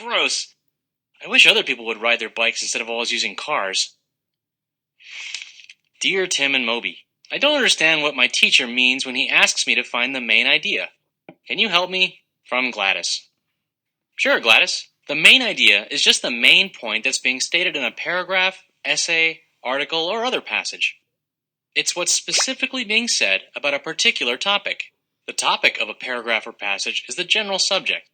gross. I wish other people would ride their bikes instead of always using cars. Dear Tim and Moby, I don't understand what my teacher means when he asks me to find the main idea. Can you help me? From Gladys. Sure, Gladys. The main idea is just the main point that's being stated in a paragraph, essay, article, or other passage. It's what's specifically being said about a particular topic. The topic of a paragraph or passage is the general subject.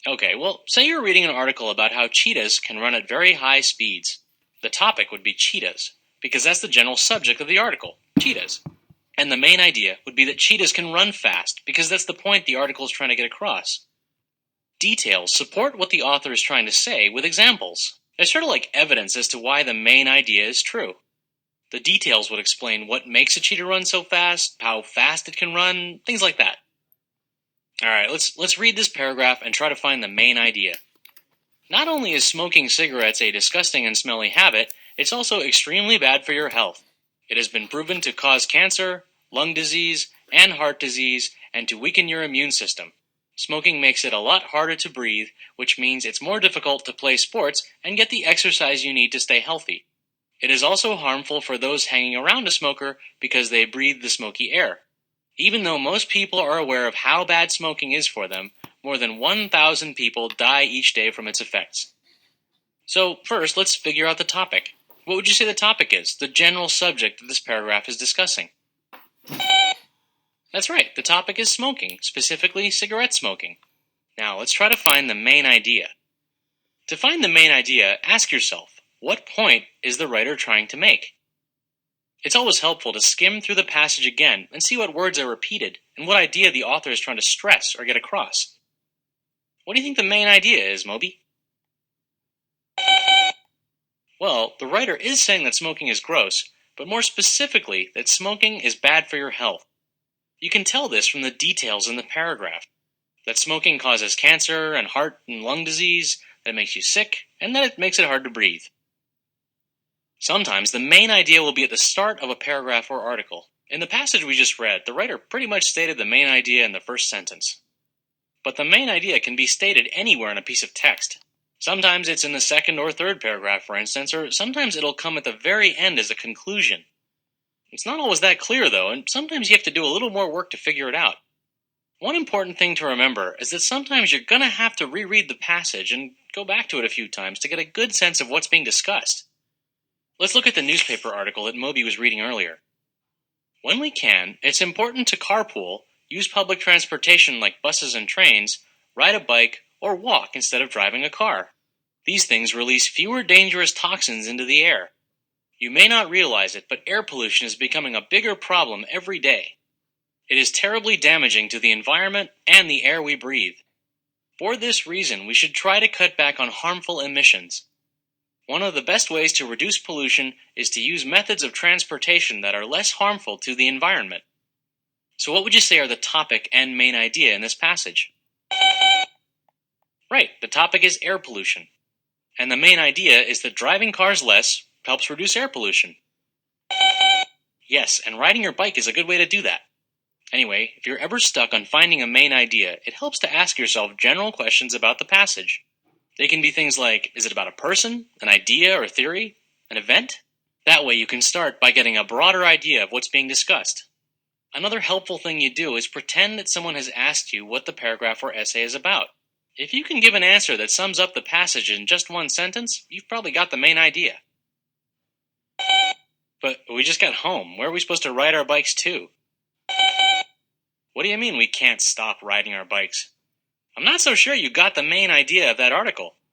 Okay, well, say you're reading an article about how cheetahs can run at very high speeds. The topic would be cheetahs, because that's the general subject of the article, cheetahs. And the main idea would be that cheetahs can run fast, because that's the point the article is trying to get across. Details support what the author is trying to say with examples. They're sort of like evidence as to why the main idea is true. The details would explain what makes a cheetah run so fast, how fast it can run, things like that. Alright, let's read this paragraph and try to find the main idea. Not only is smoking cigarettes a disgusting and smelly habit, it's also extremely bad for your health. It has been proven to cause cancer, lung disease, and heart disease, and to weaken your immune system. Smoking makes it a lot harder to breathe, which means it's more difficult to play sports and get the exercise you need to stay healthy. It is also harmful for those hanging around a smoker because they breathe the smoky air. Even though most people are aware of how bad smoking is for them, more than 1,000 people die each day from its effects. So first, let's figure out the topic. What would you say the topic is, the general subject that this paragraph is discussing? That's right, the topic is smoking, specifically cigarette smoking. Now, let's try to find the main idea. To find the main idea, ask yourself, what point is the writer trying to make? It's always helpful to skim through the passage again and see what words are repeated and what idea the author is trying to stress or get across. What do you think the main idea is, Moby? Well, the writer is saying that smoking is gross, but more specifically that smoking is bad for your health. You can tell this from the details in the paragraph. That smoking causes cancer and heart and lung disease, that it makes you sick, and that it makes it hard to breathe. Sometimes the main idea will be at the start of a paragraph or article. In the passage we just read, the writer pretty much stated the main idea in the first sentence. But the main idea can be stated anywhere in a piece of text. Sometimes it's in the second or third paragraph, for instance, or sometimes it'll come at the very end as a conclusion. It's not always that clear, though, and sometimes you have to do a little more work to figure it out. One important thing to remember is that sometimes you're going to have to reread the passage and go back to it a few times to get a good sense of what's being discussed. Let's look at the newspaper article that Moby was reading earlier. When we can, it's important to carpool, use public transportation like buses and trains, ride a bike, or walk instead of driving a car. These things release fewer dangerous toxins into the air. You may not realize it, but air pollution is becoming a bigger problem every day. It is terribly damaging to the environment and the air we breathe. For this reason, we should try to cut back on harmful emissions. One of the best ways to reduce pollution is to use methods of transportation that are less harmful to the environment. So what would you say are the topic and main idea in this passage? Right, the topic is air pollution. And the main idea is that driving cars less helps reduce air pollution. Yes, and riding your bike is a good way to do that. Anyway, if you're ever stuck on finding a main idea, it helps to ask yourself general questions about the passage. They can be things like, is it about a person, an idea or theory, an event? That way you can start by getting a broader idea of what's being discussed. Another helpful thing you do is pretend that someone has asked you what the paragraph or essay is about. If you can give an answer that sums up the passage in just one sentence, you've probably got the main idea. But we just got home. Where are we supposed to ride our bikes to? What do you mean we can't stop riding our bikes? I'm not so sure you got the main idea of that article.